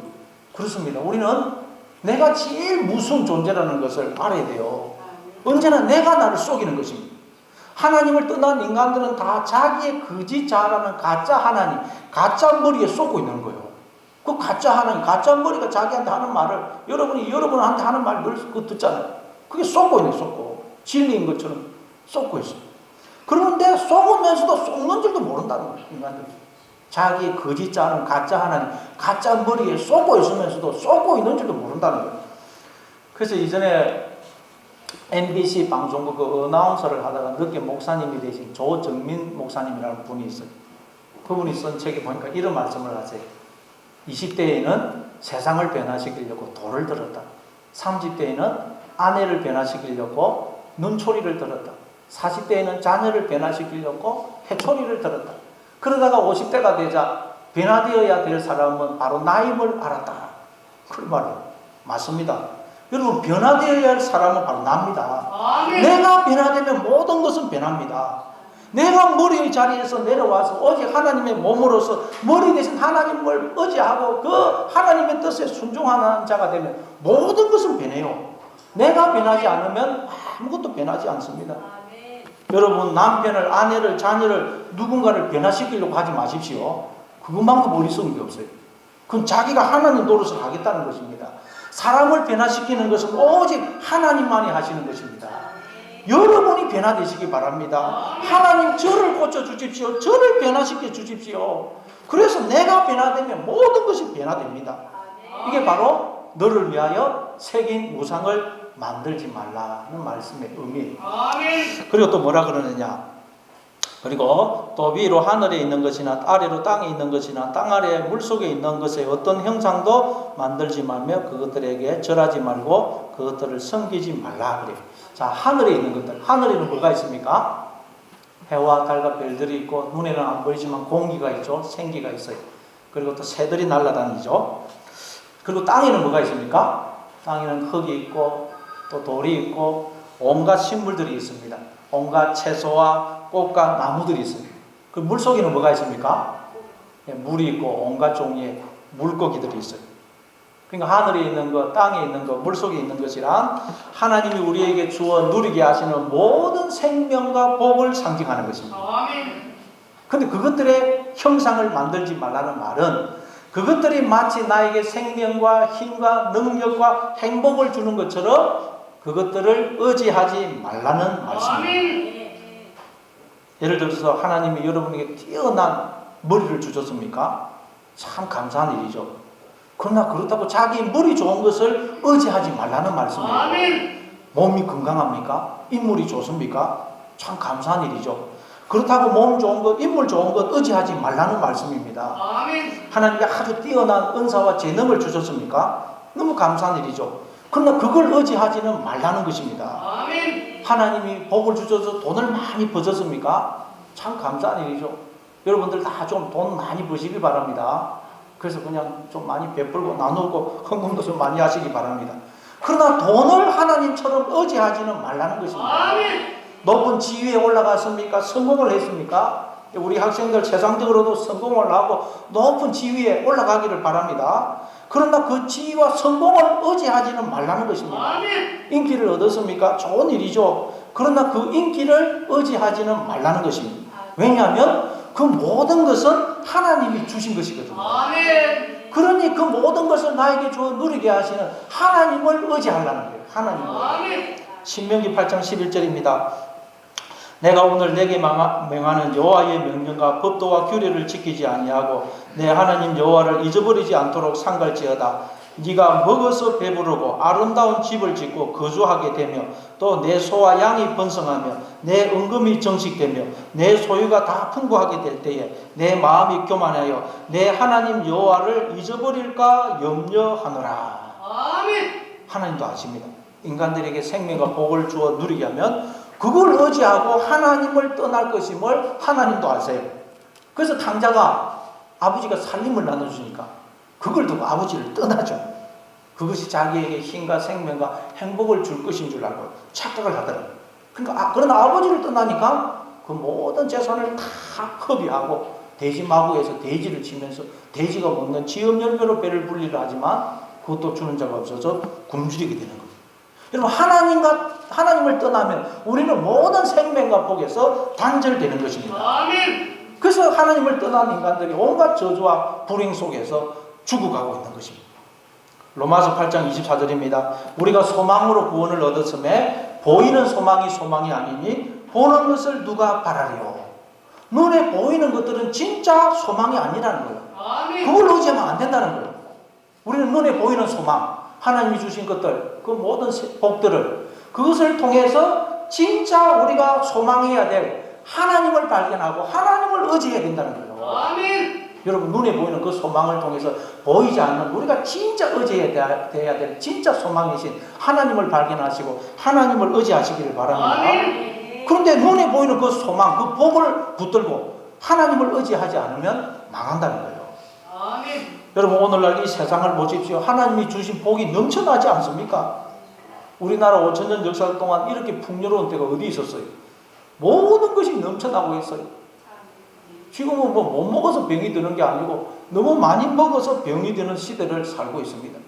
그렇습니다. 우리는 내가 제일 무서운 존재라는 것을 알아야 돼요. 언제나 내가 나를 속이는 것입니다. 하나님을 떠난 인간들은 다 자기의 거짓자라는 가짜 하나님, 가짜 머리에 쏟고 있는 거예요. 그 가짜 하나님, 가짜 머리가 자기한테 하는 말을 여러분이 여러분한테 하는 말 늘 듣잖아요. 그게 쏟고 있네, 쏟고. 진리인 것처럼 쏟고 있어요. 그런데 속으면서도 속는 줄도 모른다는 거예요, 인간들이. 자기의 거짓자는 가짜 하나님, 가짜 머리에 쏟고 있으면서도 쏟고 있는 줄도 모른다는 거예요. 그래서 이전에 MBC 방송국 그 어나운서를 하다가 늦게 목사님이 되신 조정민 목사님이라는 분이 있어요. 그분이 쓴 책에 보니까 이런 말씀을 하세요. 20대에는 세상을 변화시키려고 돌을 들었다. 30대에는 아내를 변화시키려고 눈초리를 들었다. 40대에는 자녀를 변화시키려고 해초리를 들었다. 그러다가 50대가 되자 변화되어야 될 사람은 바로 나임을 알았다. 그 말이에요. 맞습니다. 여러분, 변화되어야 할 사람은 바로 납니다. 아멘. 내가 변화되면 모든 것은 변합니다. 내가 머리의 자리에서 내려와서 어제 하나님의 몸으로서 머리 대신 하나님을 의지하고 그 하나님의 뜻에 순종하는 자가 되면 모든 것은 변해요. 내가 변하지 않으면 아무것도 변하지 않습니다. 아멘. 여러분, 남편을, 아내를, 자녀를, 누군가를 변화시키려고 하지 마십시오. 그것만큼 어리석은 게 없어요. 그건 자기가 하나님 노릇을 하겠다는 것입니다. 사람을 변화시키는 것은 오직 하나님만이 하시는 것입니다. 여러분이 변화되시기 바랍니다. 하나님 저를 고쳐주십시오. 저를 변화시켜 주십시오. 그래서 내가 변화되면 모든 것이 변화됩니다. 이게 바로 너를 위하여 새긴 우상을 만들지 말라는 말씀의 의미예요. 그리고 또 뭐라 그러느냐. 그리고 또 위로 하늘에 있는 것이나 아래로 땅에 있는 것이나 땅 아래 물속에 있는 것의 어떤 형상도 만들지 말며 그것들에게 절하지 말고 그것들을 섬기지 말라 그래요. 자, 하늘에 있는 것들. 하늘에는 뭐가 있습니까? 해와 달과 별들이 있고 눈에는 안 보이지만 공기가 있죠. 생기가 있어요. 그리고 또 새들이 날아다니죠. 그리고 땅에는 뭐가 있습니까? 땅에는 흙이 있고 또 돌이 있고 온갖 식물들이 있습니다. 온갖 채소와 꽃과 나무들이 있어요. 그 물속에는 뭐가 있습니까? 물이 있고 온갖 종류의 물고기들이 있어요. 그러니까 하늘에 있는 것, 땅에 있는 것, 물속에 있는 것이란 하나님이 우리에게 주어 누리게 하시는 모든 생명과 복을 상징하는 것입니다. 그런데 그것들의 형상을 만들지 말라는 말은 그것들이 마치 나에게 생명과 힘과 능력과 행복을 주는 것처럼 그것들을 의지하지 말라는 말씀입니다. 예를 들어서 하나님이 여러분에게 뛰어난 머리를 주셨습니까? 참 감사한 일이죠. 그러나 그렇다고 자기 머리 좋은 것을 의지하지 말라는 말씀이에요. 몸이 건강합니까? 인물이 좋습니까? 참 감사한 일이죠. 그렇다고 몸 좋은 것, 인물 좋은 것 의지하지 말라는 말씀입니다. 하나님이 아주 뛰어난 은사와 재능을 주셨습니까? 너무 감사한 일이죠. 그러나 그걸 의지하지는 말라는 것입니다. 하나님이 복을 주셔서 돈을 많이 버셨습니까? 참 감사한 일이죠. 여러분들 다 좀 돈 많이 버시길 바랍니다. 그래서 그냥 좀 많이 베풀고 나누고 헌금도 좀 많이 하시기 바랍니다. 그러나 돈을 하나님처럼 의지하지는 말라는 것입니다. 높은 지위에 올라갔습니까? 성공을 했습니까? 우리 학생들 세상적으로도 성공을 하고 높은 지위에 올라가기를 바랍니다. 그러나 그 지위와 성공을 의지하지는 말라는 것입니다. 인기를 얻었습니까? 좋은 일이죠. 그러나 그 인기를 의지하지는 말라는 것입니다. 왜냐하면 그 모든 것은 하나님이 주신 것이거든요. 그러니 그 모든 것을 나에게 주어 누리게 하시는 하나님을 의지하려는 거예요. 하나님을. 신명기 8장 11절입니다. 내가 오늘 내게 명하는 여호와의 명령과 법도와 규례를 지키지 아니하고 내 하나님 여호와를 잊어버리지 않도록 삼갈지어다. 네가 먹어서 배부르고 아름다운 집을 짓고 거주하게 되며 또 내 소와 양이 번성하며 내 은금이 정식되며 내 소유가 다 풍부하게 될 때에 내 마음이 교만하여 내 하나님 여호와를 잊어버릴까 염려하노라. 하나님도 아십니다. 인간들에게 생명과 복을 주어 누리게 하면 그걸 의지하고 하나님을 떠날 것임을 하나님도 아세요. 그래서 탕자가 아버지가 살림을 나눠주니까 그걸 두고 아버지를 떠나죠. 그것이 자기에게 힘과 생명과 행복을 줄 것인 줄 알고 착각을 하더라고요. 그러니까 그러나 아버지를 떠나니까 그 모든 재산을 다 허비하고 돼지마구에서 돼지를 치면서 돼지가 먹는 지엄열매로 배를 불리려 하지만 그것도 주는 자가 없어서 굶주리게 되는 거예요. 여러분, 하나님을 떠나면 우리는 모든 생명과 복에서 단절되는 것입니다. 그래서 하나님을 떠난 인간들이 온갖 저주와 불행 속에서 죽어가고 있는 것입니다. 로마서 8장 24절입니다. 우리가 소망으로 구원을 얻었음에 보이는 소망이 소망이 아니니 보는 것을 누가 바라리요. 눈에 보이는 것들은 진짜 소망이 아니라는 거예요. 그걸 의지하면 안 된다는 거예요. 우리는 눈에 보이는 소망, 하나님이 주신 것들, 그 모든 복들을 그것을 통해서 진짜 우리가 소망해야 될 하나님을 발견하고 하나님을 의지해야 된다는 거예요. 여러분 눈에 보이는 그 소망을 통해서 보이지 않는 우리가 진짜 의지해야 될 진짜 소망이신 하나님을 발견하시고 하나님을 의지하시기를 바랍니다. 그런데 눈에 보이는 그 소망, 그 복을 붙들고 하나님을 의지하지 않으면 망한다는 거예요. 여러분 오늘날 이 세상을 보십시오. 하나님이 주신 복이 넘쳐나지 않습니까? 우리나라 5천년 역사 동안 이렇게 풍요로운 때가 어디 있었어요? 모든 것이 넘쳐나고 있어요. 지금은 뭐 못 먹어서 병이 드는 게 아니고 너무 많이 먹어서 병이 드는 시대를 살고 있습니다.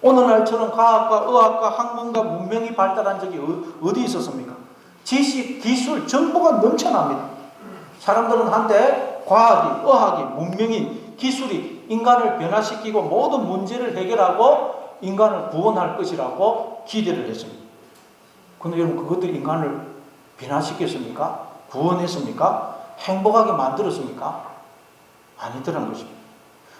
오늘날처럼 과학과 의학과 학문과 문명이 발달한 적이 어디 있었습니까? 지식, 기술, 정보가 넘쳐납니다. 사람들은 한때 과학이, 의학이, 문명이, 기술이 인간을 변화시키고 모든 문제를 해결하고 인간을 구원할 것이라고 기대를 했습니다. 그런데 여러분 그것들이 인간을 변화시켰습니까? 구원했습니까? 행복하게 만들었습니까? 아니더란 것입니다.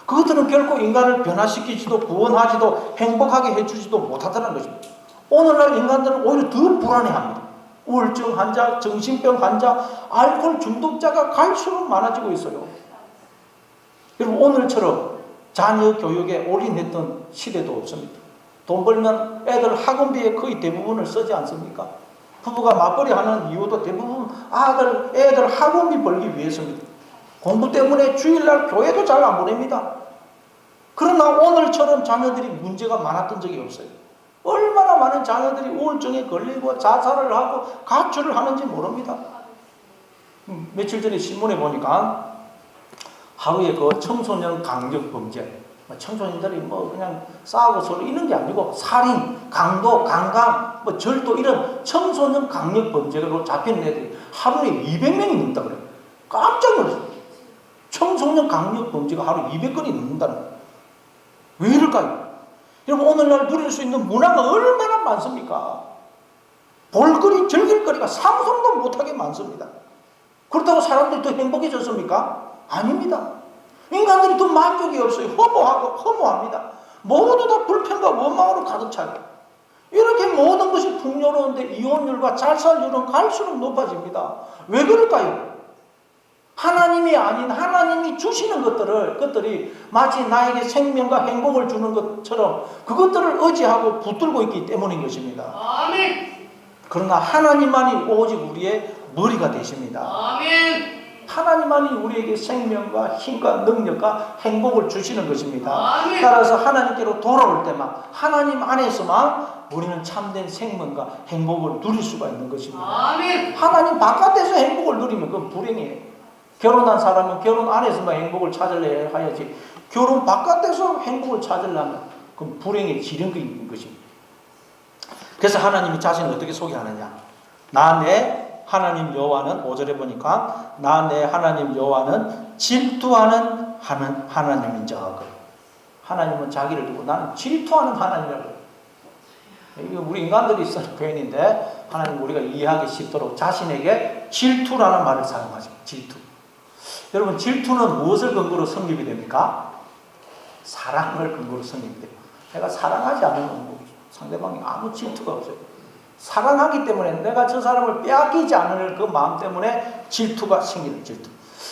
그것들은 결코 인간을 변화시키지도 구원하지도 행복하게 해주지도 못하더란 것입니다. 오늘날 인간들은 오히려 더 불안해합니다. 우울증 환자, 정신병 환자, 알코올 중독자가 갈수록 많아지고 있어요. 여러분 오늘처럼 자녀 교육에 올인했던 시대도 없습니다. 돈 벌면 애들 학원비에 거의 대부분을 쓰지 않습니까? 부부가 맞벌이 하는 이유도 대부분 애들 학원비 벌기 위해서입니다. 공부 때문에 주일날 교회도 잘 안 보냅니다. 그러나 오늘처럼 자녀들이 문제가 많았던 적이 없어요. 얼마나 많은 자녀들이 우울증에 걸리고 자살을 하고 가출을 하는지 모릅니다. 며칠 전에 신문에 보니까 하루에 그 청소년 강력 범죄, 청소년들이 뭐 그냥 싸우고 서로 이런 게 아니고 살인, 강도, 강간, 절도 이런 청소년 강력 범죄로 잡히는 애들이 하루에 200명이 넘다 그래요. 깜짝 놀랐어요. 청소년 강력 범죄가 하루 200건이 넘는다는 거예요. 왜 이럴까요? 여러분 오늘날 누릴 수 있는 문화가 얼마나 많습니까? 볼거리, 즐길거리가 상상도 못하게 많습니다. 그렇다고 사람들이 더 행복해졌습니까? 아닙니다. 인간들이 더 만족이 없어요. 허무합니다. 모두 다 불평과 원망으로 가득 차요. 이렇게 모든 것이 풍요로운데 이혼율과 자살률은 갈수록 높아집니다. 왜 그럴까요? 하나님이 아닌 하나님이 주시는 것들이 마치 나에게 생명과 행복을 주는 것처럼 그것들을 의지하고 붙들고 있기 때문인 것입니다. 아멘. 그러나 하나님만이 오직 우리의 머리가 되십니다. 아멘. 하나님만이 우리에게 생명과 힘과 능력과 행복을 주시는 것입니다. 아멘. 따라서 하나님께로 돌아올 때만 하나님 안에서만 우리는 참된 생명과 행복을 누릴 수가 있는 것입니다. 아멘. 하나님 바깥에서 행복을 누리면 그건 불행이에요. 결혼한 사람은 결혼 안에서만 행복을 찾으려 해야지 결혼 바깥에서 행복을 찾으려면 그건 불행의 지름길인 것입니다. 그래서 하나님이 자신을 어떻게 소개하느냐? 나 내 하나님 여호와는 5절에 보니까 나 내 하나님 여호와는 질투하는 하나님인즉 하나님은 자기를 두고 나는 질투하는 하나님이라고 해요. 이거 우리 인간들이 쓰는 표현인데 하나님 우리가 이해하기 쉽도록 자신에게 질투라는 말을 사용하죠. 질투. 여러분 질투는 무엇을 근거로 성립이 됩니까? 사랑을 근거로 성립이 돼요. 내가 사랑하지 않으면 상대방이 아무 질투가 없어요. 사랑하기 때문에 내가 저 사람을 빼앗기지 않을 그 마음 때문에 질투가 생기는 질투.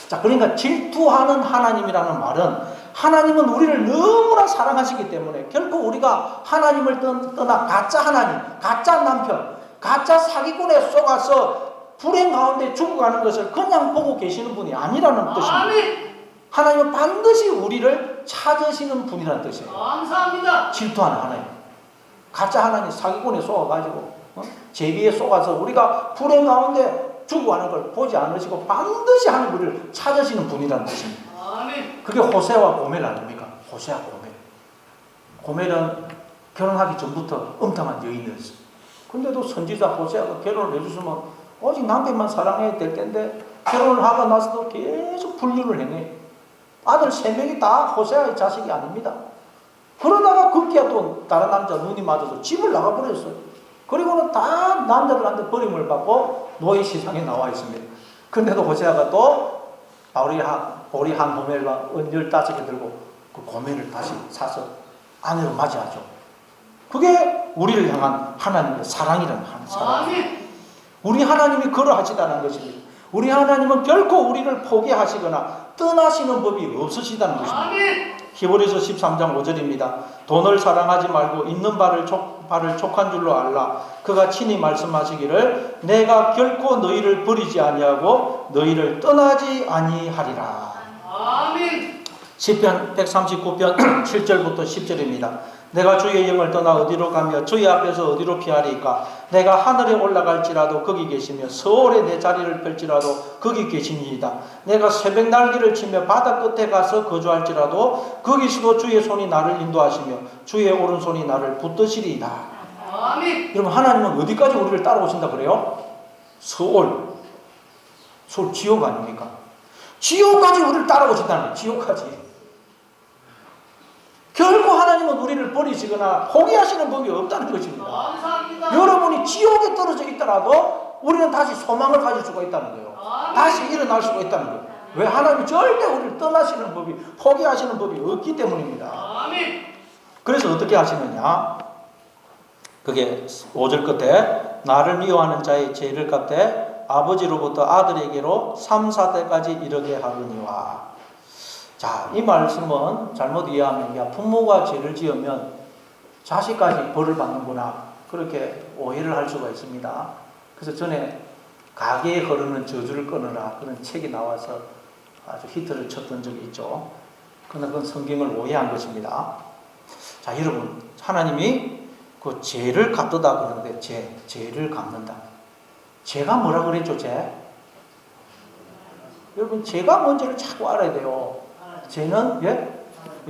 자, 그러니까 질투하는 하나님이라는 말은 하나님은 우리를 너무나 사랑하시기 때문에 결코 우리가 하나님을 떠나 가짜 하나님, 가짜 남편, 가짜 사기꾼에 속아서 불행 가운데 죽어가는 것을 그냥 보고 계시는 분이 아니라는 뜻입니다. 아멘. 하나님은 반드시 우리를 찾으시는 분이라는 뜻이에요. 감사합니다. 질투하는 하나님. 가짜 하나님 사기꾼에 속아가지고 제비에 속아서 우리가 불행 가운데 죽어가는 걸 보지 않으시고 반드시 하나님 우리를 찾으시는 분이라는 뜻입니다. 아멘. 그게 호세아와 고멜 아닙니까? 호세아 고멜. 고멜은 결혼하기 전부터 음탕한 여인이었어요. 근데도 선지자 호세아가 결혼을 해줬으면 오직 남편만 사랑해야 될 텐데 결혼을 하고 나서도 계속 불륜을 행해. 아들 3명이 다 호세아의 자식이 아닙니다. 그러다가 급기야 또 다른 남자 눈이 맞아서 집을 나가버렸어요. 그리고는 다 남자들한테 버림을 받고 노예 시상에 나와 있습니다. 근데도 호세아가 또 보리 한 고멜과 은 15개 들고 그 고멜을 다시 사서 아내로 맞이하죠. 그게 우리를 향한 하나님의 사랑이라는 사랑. 아멘. 우리 하나님이 그러하시다는 것입니다. 우리 하나님은 결코 우리를 포기하시거나 떠나시는 법이 없으시다는 것입니다. 아멘. 히브리서 13장 5절입니다. 돈을 사랑하지 말고 있는 바를 족한 줄로 알라. 그가 친히 말씀하시기를 내가 결코 너희를 버리지 아니하고 너희를 떠나지 아니하리라. 아멘. 시편 139편 7절부터 10절입니다. 내가 주의 영을 떠나 어디로 가며 주의 앞에서 어디로 피하리까? 내가 하늘에 올라갈지라도 거기 계시며 서울에 내 자리를 펼지라도 거기 계시니이다. 내가 새벽 날개를 치며 바다 끝에 가서 거주할지라도 거기서도 주의 손이 나를 인도하시며 주의 오른손이 나를 붙드시리이다. 아멘. 여러분, 하나님은 어디까지 우리를 따라오신다 그래요? 서울 지옥 아닙니까? 지옥까지 우리를 따라오신다는 거예요. 지옥까지. 결코 하나님은 우리를 버리시거나 포기하시는 법이 없다는 것입니다. 감사합니다. 여러분이 지옥에 떨어져 있더라도 우리는 다시 소망을 가질 수가 있다는 거예요. 다시 일어날 수가 있다는 거예요. 왜? 하나님이 절대 우리를 떠나시는 법이, 포기하시는 법이 없기 때문입니다. 아멘. 그래서 어떻게 하시느냐? 그게 5절 끝에 나를 미워하는 자의 죄를 갚되 아버지로부터 아들에게로 3, 4대까지 이르게 하거니와. 자, 이 말씀은 잘못 이해하면 야, 부모가 죄를 지으면 자식까지 벌을 받는구나, 그렇게 오해를 할 수가 있습니다. 그래서 전에 가게에 거르는 저주를 끊으라 그런 책이 나와서 아주 히트를 쳤던 적이 있죠. 그러나 그건 성경을 오해한 것입니다. 자, 여러분, 하나님이 그 죄를 갚는다 그러는데 죄를 갚는다. 죄가 뭐라 그랬죠? 죄? 여러분, 죄가 뭔지를 자꾸 알아야 돼요. 죄는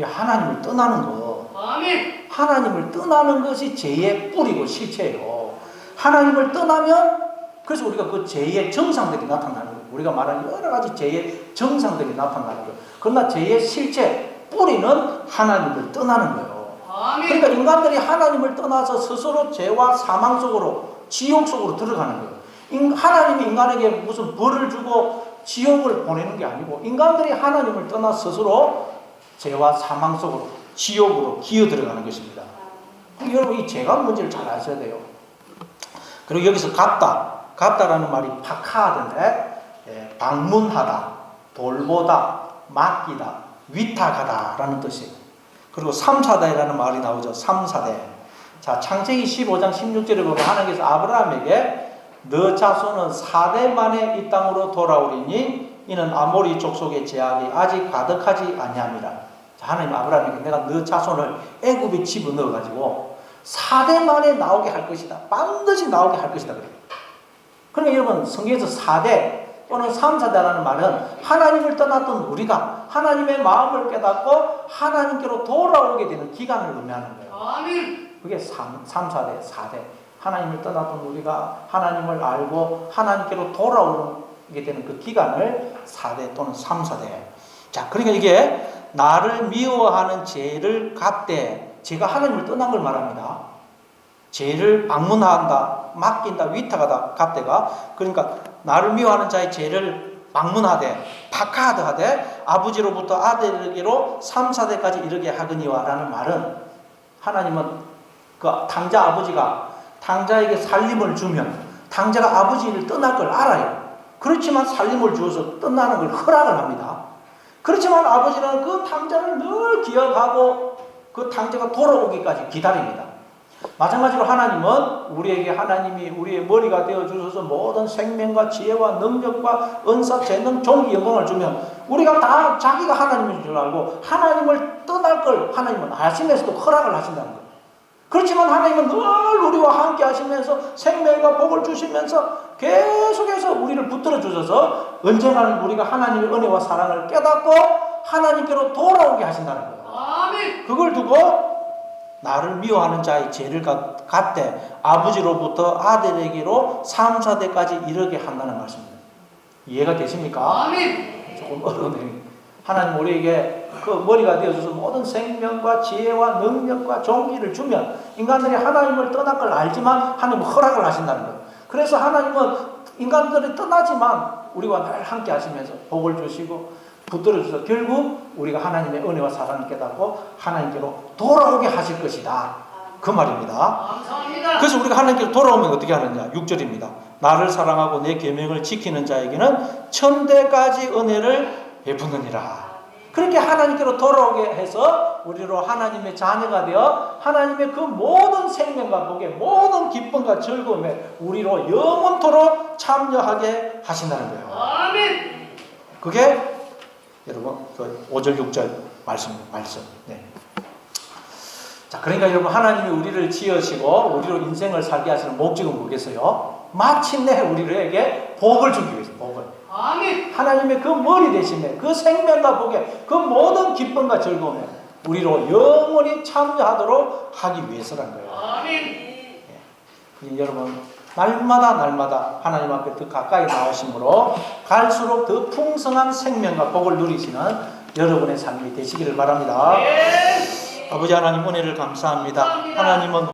하나님을 떠나는 거. 아멘. 하나님을 떠나는 것이 죄의 뿌리고 실체예요. 하나님을 떠나면 그래서 우리가 그 죄의 정상들이 나타나는 거예요. 우리가 말하는 여러 가지 죄의 정상들이 나타나는 거예요. 그러나 죄의 실체, 뿌리는 하나님을 떠나는 거예요. 아멘. 그러니까 인간들이 하나님을 떠나서 스스로 죄와 사망 속으로, 지옥 속으로 들어가는 거예요. 하나님이 인간에게 무슨 벌을 주고 지옥을 보내는 게 아니고 인간들이 하나님을 떠나 스스로 죄와 사망 속으로, 지옥으로 기어 들어가는 것입니다. 여러분, 이 죄가 뭔지를 잘 아셔야 돼요. 그리고 여기서 갚다라는 말이 파카하던데, 방문하다, 돌보다, 맡기다, 위탁하다라는 뜻이에요. 그리고 3사대라는 말이 나오죠. 3사대. 자, 창세기 15장 16절에 보면 하나님께서 아브라함에게 너 자손은 4대 만에 이 땅으로 돌아오리니 이는 아모리 족속의 제약이 아직 가득하지 아니함이라. 자, 하나님 아브라함에게 내가 너 자손을 애굽에 집어넣어 가지고 4대 만에 나오게 할 것이다. 반드시 나오게 할 것이다. 그래요. 그러니까 여러분, 성경에서 4대 또는 3사대라는 말은 하나님을 떠났던 우리가 하나님의 마음을 깨닫고 하나님께로 돌아오게 되는 기간을 의미하는 거예요. 아멘. 그게 3사대, 4대. 하나님을 떠났던 우리가 하나님을 알고 하나님께로 돌아오게 되는 그 기간을 4대 또는 3사대. 자, 그러니까 이게 나를 미워하는 죄를 갚되, 죄가 하나님을 떠난 걸 말합니다. 죄를 방문한다, 맡긴다, 위탁하다, 갚대가. 그러니까 나를 미워하는 자의 죄를 방문하되, 파카하드 하되 아버지로부터 아들에게로 3, 4대까지 이르게 하거니와 라는 말은, 하나님은 그 당자 아버지가 당자에게 살림을 주면 당자가 아버지를 떠날 걸 알아요. 그렇지만 살림을 주어서 떠나는 걸 허락을 합니다. 그렇지만 아버지는 그 당자를 늘 기억하고 그 당자가 돌아오기까지 기다립니다. 마찬가지로 하나님은 우리에게, 하나님이 우리의 머리가 되어 주셔서 모든 생명과 지혜와 능력과 은사, 재능, 종기, 영광을 주면 우리가 다 자기가 하나님인 줄 알고 하나님을 떠날 걸 하나님은 아시면서도 허락을 하신다는 거예요. 그렇지만 하나님은 늘 우리와 함께 하시면서 생명과 복을 주시면서 계속해서 우리를 붙들어 주셔서 언젠가는 우리가 하나님의 은혜와 사랑을 깨닫고 하나님께로 돌아오게 하신다는 거예요. 아멘. 그걸 두고 나를 미워하는 자의 죄를 갚되 아버지로부터 아들에게로 3, 4대까지 이르게 한다는 말씀입니다. 이해가 되십니까? 아멘. 조금 어려우네요. 하나님 우리에게 그 머리가 되어줘서 모든 생명과 지혜와 능력과 종기를 주면 인간들이 하나님을 떠날 걸 알지만 하나님은 허락을 하신다는 거예요. 그래서 하나님은 인간들이 떠나지만 우리와 늘 함께 하시면서 복을 주시고 붙들어 주셔서 결국 우리가 하나님의 은혜와 사랑을 깨닫고 하나님께로 돌아오게 하실 것이다. 그 말입니다. 감사합니다. 그래서 우리가 하나님께로 돌아오면 어떻게 하느냐? 6절입니다. 나를 사랑하고 내 계명을 지키는 자에게는 천대까지 은혜를 베푸느니라. 그렇게 하나님께로 돌아오게 해서 우리로 하나님의 자녀가 되어 하나님의 그 모든 생명과 복의 모든 기쁨과 즐거움에 우리로 영원토록 참여하게 하신다는 거예요. 아멘. 그게 여러분 그 5절 6절 말씀. 네. 자, 그러니까 여러분 하나님이 우리를 지으시고 우리로 인생을 살게 하시는 목적은 뭐겠어요? 마침내 우리에게 복을 주기 위해서 복을. 아멘. 하나님의 그 머리 대신에 그 생명과 복에 그 모든 기쁨과 즐거움에 우리로 영원히 참여하도록 하기 위해서라는 거예요. 아멘. 여러분 날마다 하나님 앞에 더 가까이 나오심으로 갈수록 더 풍성한 생명과 복을 누리시는 여러분의 삶이 되시기를 바랍니다. 예. 아버지 하나님 은혜를 감사합니다. 감사합니다. 하나님은